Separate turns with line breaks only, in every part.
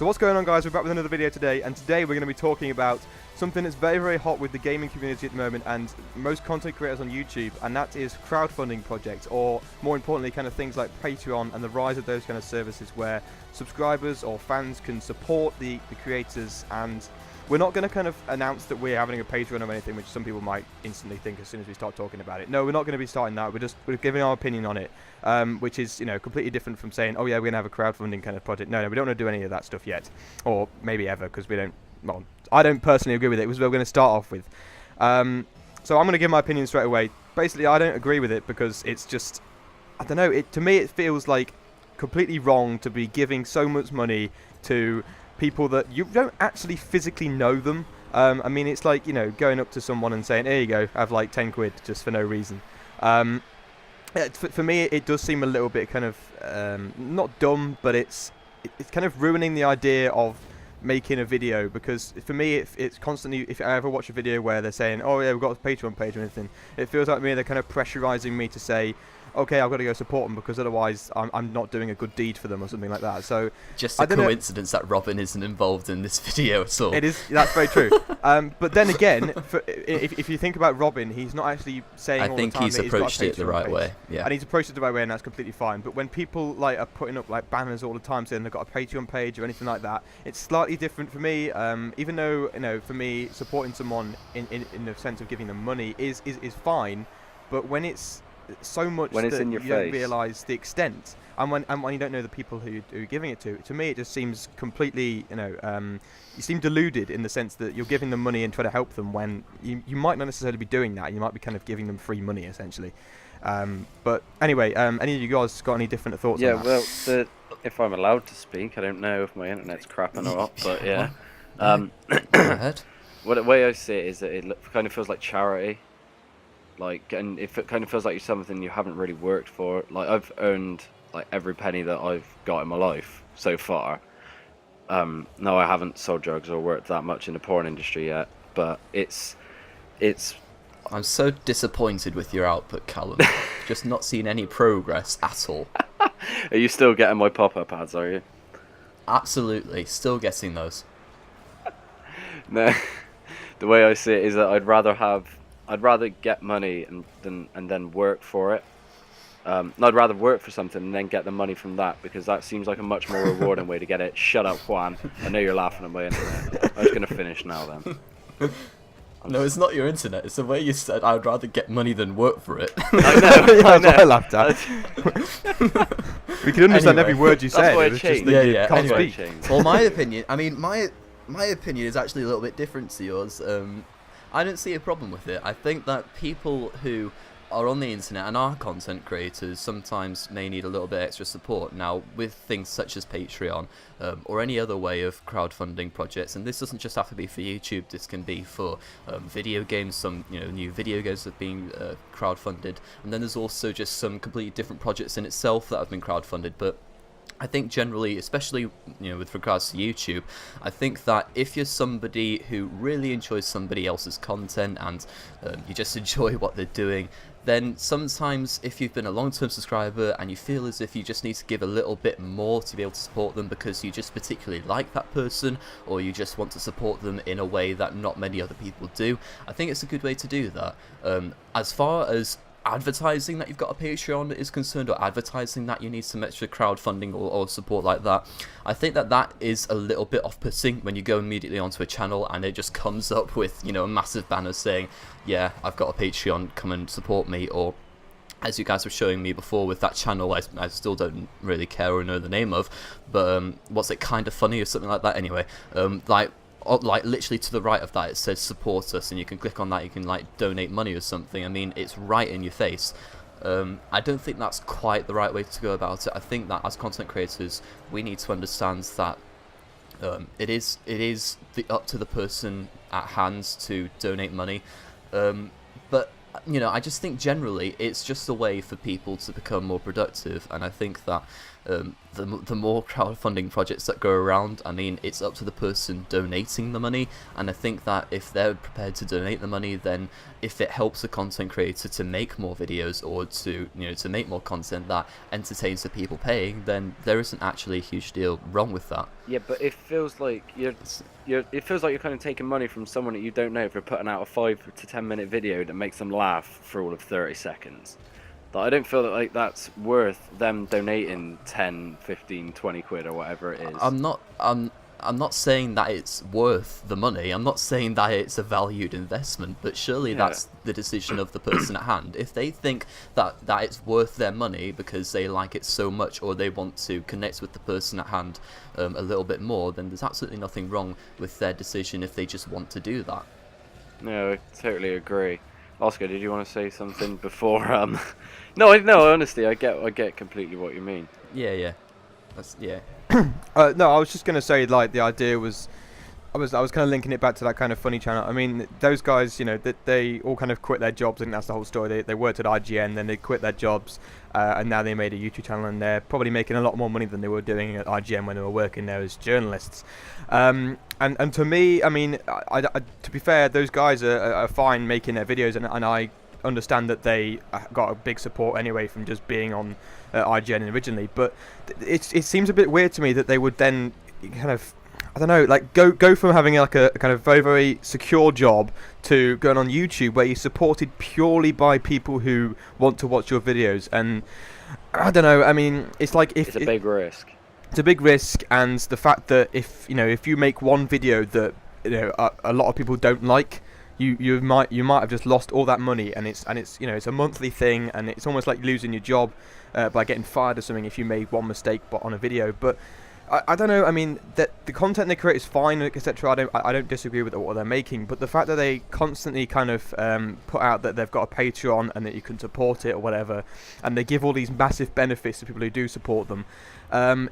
So what's going on, guys? We're back with another video today, and today we're going to be talking about something that's very, very hot with the gaming community at the moment and most content creators on YouTube, and that is crowdfunding projects, or more importantly, kind of things like Patreon and the rise of those kind of services where subscribers or fans can support the creators. And we're not going to kind of announce that we're having a Patreon or anything, which some people might instantly think as soon as we start talking about it. No, we're not going to be starting that. We're giving our opinion on it, which is, you know, completely different from saying, oh yeah, we're going to have a crowdfunding kind of project. No, we don't want to do any of that stuff yet, or maybe ever, because we don't. Well, I don't personally agree with it. It was what we're going to start off with. So I'm going to give my opinion straight away. Basically, I don't agree with it because it's just, I don't know. To me, it feels like completely wrong to be giving so much money to people that you don't actually physically know them. I mean, it's like, you know, going up to someone and saying, here you go, have like 10 quid just for no reason. For me, it does seem a little bit kind of not dumb, but it's kind of ruining the idea of making a video, because for me it's constantly, if I ever watch a video where they're saying, oh yeah, we've got a Patreon page or anything, it feels like they're kind of pressurizing me to say, okay, I've got to go support them because otherwise I'm not doing a good deed for them or something like that. So
just a coincidence that Robin isn't involved in this video at all.
It is. That's very true. But then again, if you think about Robin, he's not actually saying all the time.
I think he's approached it the right way. Yeah.
And he's approached it the right way, and that's completely fine. But when people like are putting up like banners all the time saying they've got a Patreon page or anything like that, it's slightly different for me. Even though, you know, for me, supporting someone in the sense of giving them money is fine, but when it's so much
when it's
that
in your
you
face,
don't realise the extent, and when you don't know the people who are giving it to me, it just seems completely, you know, you seem deluded in the sense that you're giving them money and trying to help them when you might not necessarily be doing that. You might be kind of giving them free money essentially. But anyway, any of you guys got any different thoughts on that?
Well, if I'm allowed to speak, I don't know if my internet's crapping or not, but yeah.
Go ahead.
The way I see it is that it kind of feels like charity. Like, and if it kind of feels like it's something you haven't really worked for. Like, I've earned like every penny that I've got in my life so far. No, I haven't sold drugs or worked that much in the porn industry yet, but it's.
I'm so disappointed with your output, Callum. Just not seeing any progress at all.
Are you still getting my pop-up ads? Are you?
Absolutely, still getting those.
No, the way I see it is that I'd rather get money and then work for it. No, I'd rather work for something and then get the money from that, because that seems like a much more rewarding way to get it. Shut up, Juan. I know you're laughing at my internet. I was going to finish now then.
No, it's not your internet. It's the way you said, I'd rather get money than work for it.
I know.
That's what I laughed at. We can understand every word you said.
That's why
It was just
changed.
that you
Yeah,
can't
anyway.
speak.
Well, my opinion, I mean, my opinion is actually a little bit different to yours. I don't see a problem with it. I think that people who are on the internet and are content creators sometimes may need a little bit extra support. Now, with things such as Patreon or any other way of crowdfunding projects, and this doesn't just have to be for YouTube, this can be for video games. Some new video games have been crowdfunded, and then there's also just some completely different projects in itself that have been crowdfunded. But I think generally, especially with regards to YouTube, I think that if you're somebody who really enjoys somebody else's content and you just enjoy what they're doing, then sometimes if you've been a long-term subscriber and you feel as if you just need to give a little bit more to be able to support them because you just particularly like that person, or you just want to support them in a way that not many other people do, I think it's a good way to do that. As far as advertising that you've got a Patreon is concerned, or advertising that you need some extra crowdfunding or support like that, I think that is a little bit off-putting when you go immediately onto a channel and it just comes up with a massive banner saying, yeah, I've got a Patreon, come and support me. Or as you guys were showing me before with that channel, I still don't really care or know the name of, but what's it, Kind of Funny or something like that. Anyway, like literally to the right of that it says support us, and you can click on that, you can like donate money or something. I mean, it's right in your face. I don't think that's quite the right way to go about it. I think that as content creators we need to understand that it is up to the person at hand to donate money, but I just think generally it's just a way for people to become more productive, and I think that the more crowdfunding projects that go around, I mean, it's up to the person donating the money, and I think that if they're prepared to donate the money, then if it helps a content creator to make more videos or to make more content that entertains the people paying, then there isn't actually a huge deal wrong with that.
Yeah, but it feels like you're kind of taking money from someone that you don't know for putting out a 5 to 10 minute video that makes them laugh for all of 30 seconds. Like, I don't feel like that's worth them donating 10, 15, 20 quid or whatever it is.
I'm not saying that it's worth the money. I'm not saying that it's a valued investment, but surely that's the decision of the person at hand. If they think that it's worth their money because they like it so much, or they want to connect with the person at hand a little bit more, then there's absolutely nothing wrong with their decision if they just want to do that.
No, I totally agree. Oscar, did you want to say something before? No, honestly, I get completely what you mean.
Yeah.
No, I was just gonna say, like, the idea was, I was kind of linking it back to that kind of funny channel. I mean, those guys, that they all kind of quit their jobs. I think that's the whole story. They worked at IGN, then they quit their jobs, and now they made a YouTube channel, and they're probably making a lot more money than they were doing at IGN when they were working there as journalists. And to me, I mean, I to be fair, those guys are fine making their videos, and I understand that they got a big support anyway from just being on IGN originally. But it seems a bit weird to me that they would then kind of, I don't know, like go from having like a kind of very, very secure job to going on YouTube where you're supported purely by people who want to watch your videos. And I don't know, I mean, it's like
it's a big risk.
It's a big risk, and the fact that if you make one video that a lot of people don't like, you might have just lost all that money, and it's it's a monthly thing, and it's almost like losing your job by getting fired or something if you made one mistake on a video. But I don't know. I mean, that the content they create is fine, etc. I don't disagree with what they're making, but the fact that they constantly kind of put out that they've got a Patreon and that you can support it or whatever, and they give all these massive benefits to people who do support them. I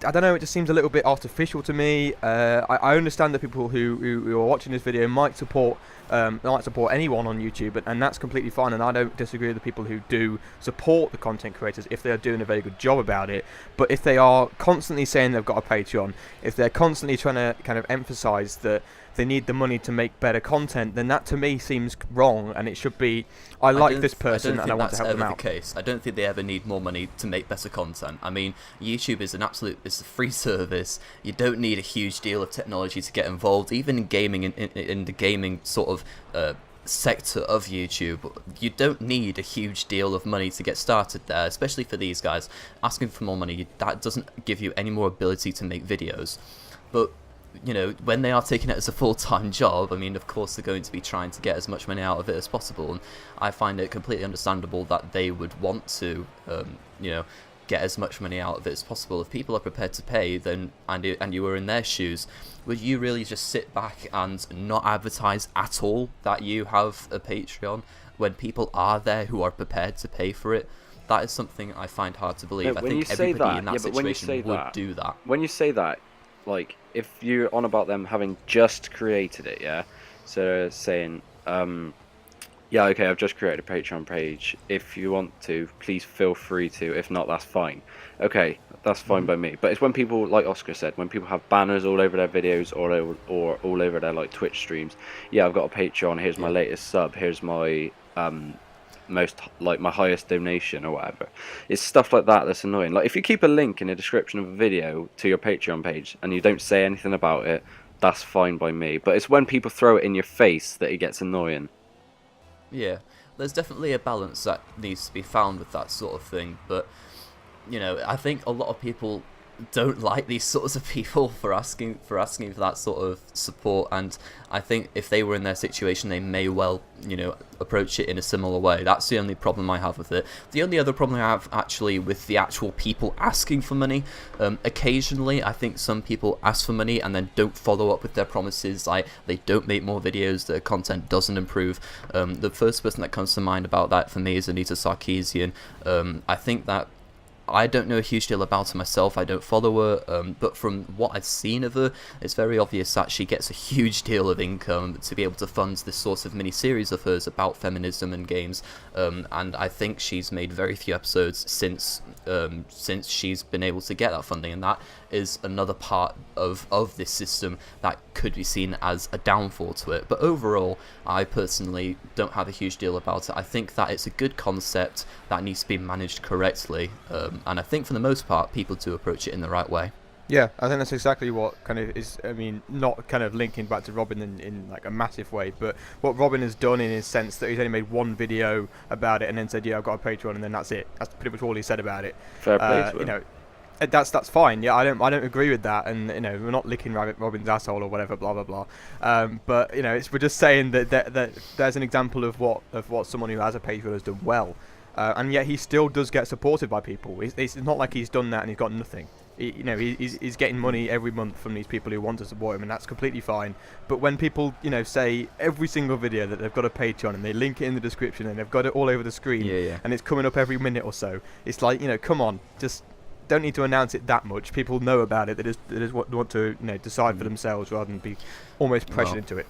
don't know. It just seems a little bit artificial to me. I understand that people who are watching this video might support anyone on YouTube, and that's completely fine. And I don't disagree with the people who do support the content creators if they are doing a very good job about it. But if they are constantly saying they've got a Patreon, if they're constantly trying to kind of emphasize that they need the money to make better content, then that to me seems wrong, and it should be, I like this person and I want to help them out.
I don't think that's ever the case. I don't think they ever need more money to make better content. I mean, YouTube is it's a free service. You don't need a huge deal of technology to get involved. Even in gaming, in the gaming sort of sector of YouTube, you don't need a huge deal of money to get started there, especially for these guys. Asking for more money, that doesn't give you any more ability to make videos. But when they are taking it as a full-time job, I mean, of course they're going to be trying to get as much money out of it as possible, and I find it completely understandable that they would want to, get as much money out of it as possible. If people are prepared to pay, then and you were in their shoes, would you really just sit back and not advertise at all that you have a Patreon when people are there who are prepared to pay for it? That is something I find hard to believe. I think everybody in that situation would do that.
When you say that, like, if you're on about them having just created it, yeah? So saying, yeah, okay, I've just created a Patreon page. If you want to, please feel free to. If not, that's fine. Okay, that's fine by me. But it's when people, like Oscar said, when people have banners all over their videos or all over their, like, Twitch streams. Yeah, I've got a Patreon. Here's my latest sub. Here's my my highest donation or whatever. It's stuff like that that's annoying. Like, if you keep a link in the description of a video to your Patreon page and you don't say anything about it, that's fine by me. But it's when people throw it in your face that it gets annoying.
Yeah, there's definitely a balance that needs to be found with that sort of thing, but I think a lot of people don't like these sorts of people for asking for that sort of support, and I think if they were in their situation, they may well approach it in a similar way. That's the only problem I have with it. The only other problem I have actually with the actual people asking for money, occasionally I think some people ask for money and then don't follow up with their promises. Like, they don't make more videos, their content doesn't improve. The first person that comes to mind about that for me is Anita Sarkeesian. I think that I don't know a huge deal about her myself. I don't follow her, but from what I've seen of her, it's very obvious that she gets a huge deal of income to be able to fund this sort of mini-series of hers about feminism and games, and I think she's made very few episodes since she's been able to get that funding, and that is another part of this system that could be seen as a downfall to it. But overall, I personally don't have a huge deal about it. I think that it's a good concept that needs to be managed correctly, and I think for the most part people do approach it in the right way.
Yeah, I think that's exactly what kind of is, I mean, not kind of linking back to Robin in like a massive way, but what Robin has done in his sense that he's only made one video about it and then said, yeah, I've got a Patreon, and then that's it. That's pretty much all he said about it.
Fair play to him.
You know, that's fine. Yeah, I don't agree with that, and you know, we're not licking Robin's asshole or whatever, blah blah blah. But you know, we're just saying that there's an example of what someone who has a Patreon has done well, and yet he still does get supported by people. It's not like he's done that and he's got nothing. You know, he's getting money every month from these people who want to support him, and that's completely fine. But when people, you know, say every single video that they've got a Patreon and they link it in the description and they've got it all over the screen, and it's coming up every minute or so, it's like, you know, come on, just don't need to announce it that much. People know about it. They just want to, you know, decide for themselves rather than be almost pressured into it.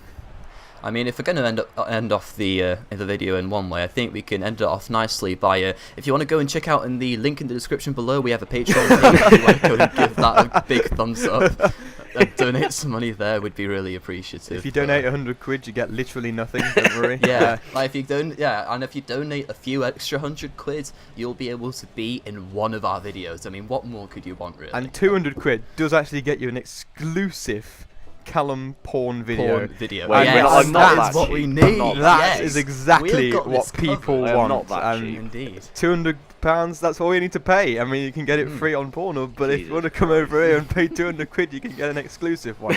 I mean, if we're going to end off the video in one way, I think we can end it off nicely by, if you want to go and check out in the link in the description below, we have a Patreon page. If you want to go and give that a big thumbs up and donate some money there, would be really appreciative.
If you donate 100 quid, you get literally nothing. Don't worry.
Yeah, like if you donate a few extra 100 quid, you'll be able to be in one of our videos. I mean, what more could you want, really?
And 200 quid does actually get you an exclusive Callum porn video.
Well,
yes,
that's
what we need.
That is exactly what people want.
Not that cheap.
Indeed.
£200, that's all you need to pay. I mean, you can get it free on Pornhub, but if you want to come over here and pay 200 quid, you can get an exclusive one.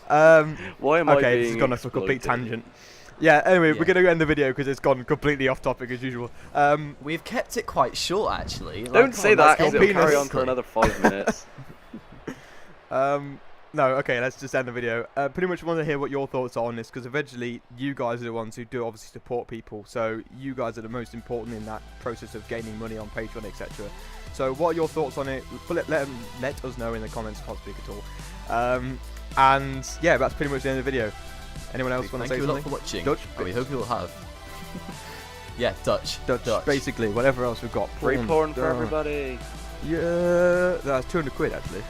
Why am I
okay,
being
this has gone off a complete
exploited?
tangent. Yeah, anyway, we're going to end the video because it's gone completely off topic as usual.
We've kept it quite short, actually.
Don't say that, because it'll carry on
penis.
for another 5 minutes.
No, okay, let's just end the video. Pretty much want to hear what your thoughts are on this, because eventually you guys are the ones who do obviously support people, so you guys are the most important in that process of gaining money on Patreon, etc. So what are your thoughts on it? Let us know in the comments. Can't speak at all. And yeah, that's pretty much the end of the video. Anyone else want to say something?
Thank you a lot for watching.
Dutch?
We hope you will have. Yeah, Dutch.
Basically, whatever else we've got.
Free porn for everybody.
Yeah, that's 200 quid actually.